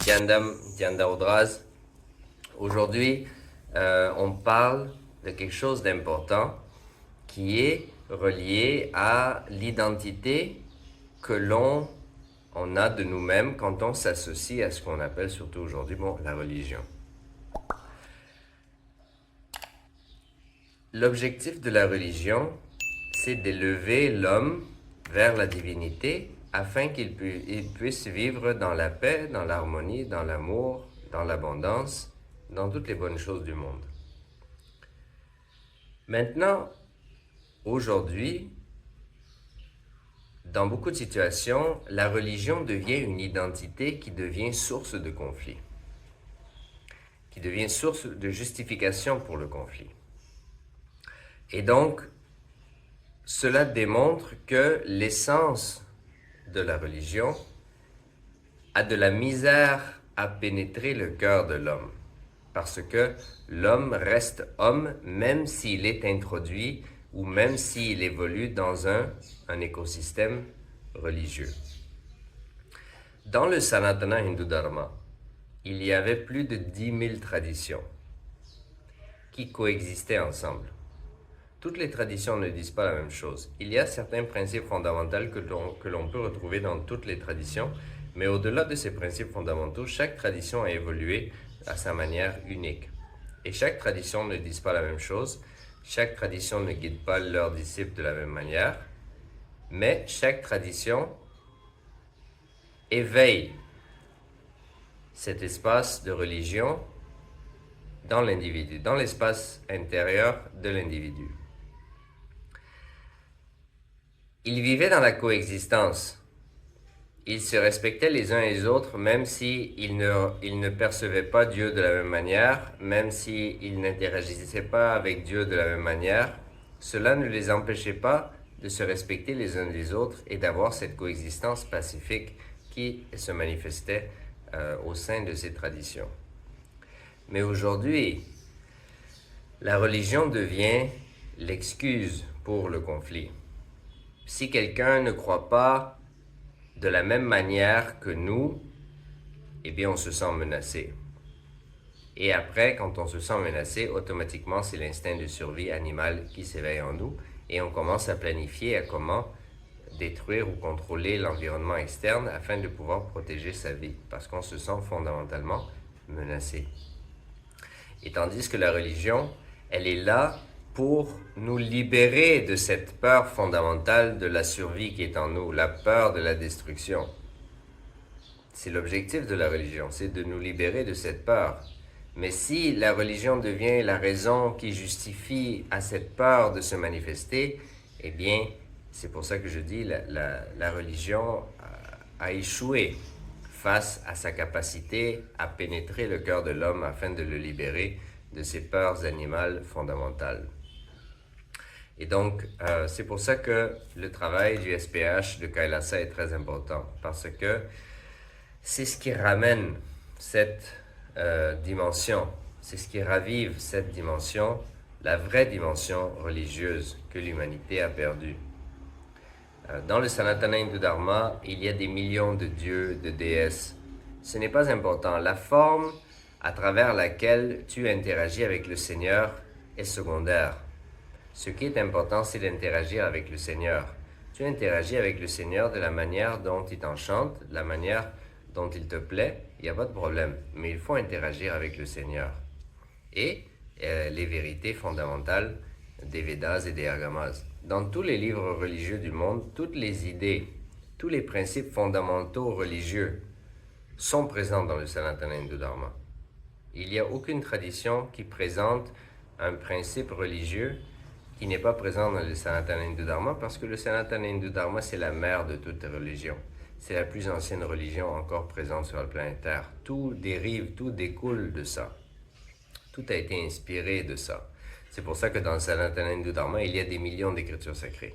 Tiandam, Tiandaudraz. Aujourd'hui, on parle de quelque chose d'important qui est relié à l'identité que l'on a de nous-mêmes quand on s'associe à ce qu'on appelle surtout aujourd'hui, la religion. L'objectif de la religion, c'est d'élever l'homme vers la divinité afin qu'il puisse vivre dans la paix, dans l'harmonie, dans l'amour, dans l'abondance, dans toutes les bonnes choses du monde. Maintenant, aujourd'hui, dans beaucoup de situations, la religion devient une identité qui devient source de conflit, qui devient source de justification pour le conflit. Et donc, cela démontre que l'essence de la religion a de la misère à pénétrer le cœur de l'homme. Parce que l'homme reste homme même s'il est introduit ou même s'il évolue dans un écosystème religieux. Dans le Sanatana Hindu Dharma, il y avait plus de 10 000 traditions qui coexistaient ensemble. Toutes les traditions ne disent pas la même chose. Il y a certains principes fondamentaux que l'on peut retrouver dans toutes les traditions, mais au-delà de ces principes fondamentaux, chaque tradition a évolué à sa manière unique. Et chaque tradition ne dit pas la même chose, chaque tradition ne guide pas leurs disciples de la même manière, mais chaque tradition éveille cet espace de religion dans l'individu, dans l'espace intérieur de l'individu. Ils vivaient dans la coexistence. Ils se respectaient les uns les autres, même s'ils ne percevaient pas Dieu de la même manière, même s'ils n'interagissaient pas avec Dieu de la même manière. Cela ne les empêchait pas de se respecter les uns les autres et d'avoir cette coexistence pacifique qui se manifestait au sein de ces traditions. Mais aujourd'hui, la religion devient l'excuse pour le conflit. Si quelqu'un ne croit pas de la même manière que nous, eh bien on se sent menacé. Et après, quand on se sent menacé, automatiquement c'est l'instinct de survie animale qui s'éveille en nous et on commence à planifier à comment détruire ou contrôler l'environnement externe afin de pouvoir protéger sa vie, parce qu'on se sent fondamentalement menacé. Et tandis que la religion, elle est là pour nous libérer de cette peur fondamentale de la survie qui est en nous, la peur de la destruction. C'est l'objectif de la religion, c'est de nous libérer de cette peur. Mais si la religion devient la raison qui justifie à cette peur de se manifester, eh bien, c'est pour ça que je dis la religion a échoué face à sa capacité à pénétrer le cœur de l'homme afin de le libérer de ses peurs animales fondamentales. Et donc, c'est pour ça que le travail du SPH de Kailasa est très important, parce que c'est ce qui ramène cette dimension, c'est ce qui ravive cette dimension, la vraie dimension religieuse que l'humanité a perdue. Dans le Sanatana Hindu Dharma, il y a des millions de dieux, de déesses. Ce n'est pas important. La forme à travers laquelle tu interagis avec le Seigneur est secondaire. Ce qui est important, c'est d'interagir avec le Seigneur. Tu interagis avec le Seigneur de la manière dont il t'enchante, la manière dont il te plaît, il n'y a pas de problème. Mais il faut interagir avec le Seigneur. Et les vérités fondamentales des Védas et des Agamas. Dans tous les livres religieux du monde, toutes les idées, tous les principes fondamentaux religieux sont présents dans le Sanatana Hindu Dharma. Il n'y a aucune tradition qui présente un principe religieux qui n'est pas présent dans le Sanatana Hindu Dharma, parce que le Sanatana Hindu Dharma, c'est la mère de toute religion. C'est la plus ancienne religion encore présente sur la planète Terre. Tout dérive, tout découle de ça. Tout a été inspiré de ça. C'est pour ça que dans le Sanatana Hindu Dharma, il y a des millions d'écritures sacrées.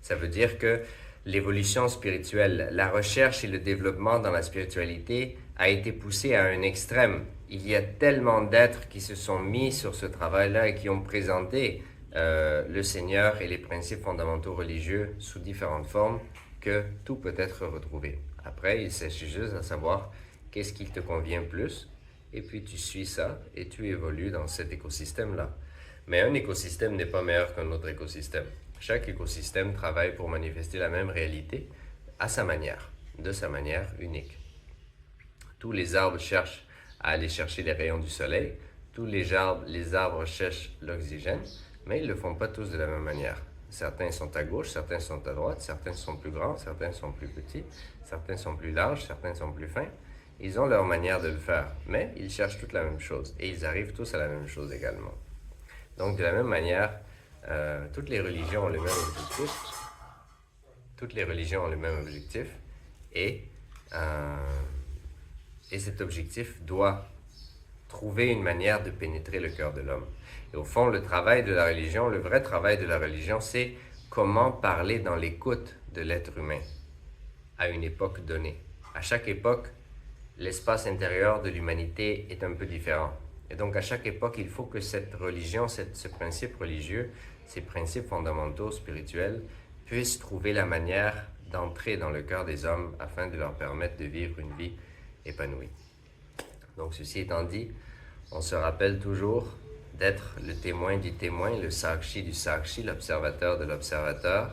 Ça veut dire que l'évolution spirituelle, la recherche et le développement dans la spiritualité a été poussé à un extrême. Il y a tellement d'êtres qui se sont mis sur ce travail-là et qui ont présenté le Seigneur et les principes fondamentaux religieux sous différentes formes que tout peut être retrouvé. Après, il s'agit juste de savoir qu'est-ce qui te convient plus, et puis tu suis ça et tu évolues dans cet écosystème-là. Mais un écosystème n'est pas meilleur qu'un autre écosystème. Chaque écosystème travaille pour manifester la même réalité à sa manière, de sa manière unique. Tous les arbres cherchent à aller chercher les rayons du soleil, tous les arbres cherchent l'oxygène, mais ils ne le font pas tous de la même manière. Certains sont à gauche, certains sont à droite, certains sont plus grands, certains sont plus petits, certains sont plus larges, certains sont plus fins. Ils ont leur manière de le faire, mais ils cherchent toutes la même chose et ils arrivent tous à la même chose également. Donc de la même manière, toutes les religions ont le même objectif. Toutes les religions ont le même objectif et cet objectif doit trouver une manière de pénétrer le cœur de l'homme. Et au fond, le travail de la religion, le vrai travail de la religion, c'est comment parler dans l'écoute de l'être humain à une époque donnée. À chaque époque, l'espace intérieur de l'humanité est un peu différent. Et donc, à chaque époque, il faut que cette religion, ce principe religieux, ces principes fondamentaux spirituels, puissent trouver la manière d'entrer dans le cœur des hommes afin de leur permettre de vivre une vie épanouie. Donc, ceci étant dit, on se rappelle toujours d'être le témoin du témoin, le sakshi du sakshi, l'observateur de l'observateur.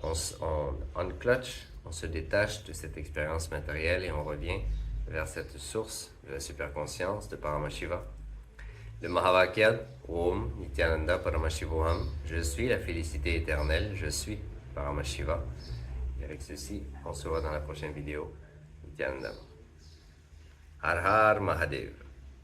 On clutch, on se détache de cette expérience matérielle et on revient vers cette source de la superconscience de Paramashiva. Le Mahavakya, Om Nityananda Paramashivoham, je suis la félicité éternelle, je suis Paramashiva. Et avec ceci, on se voit dans la prochaine vidéo. Nityananda. Har Har Mahadev.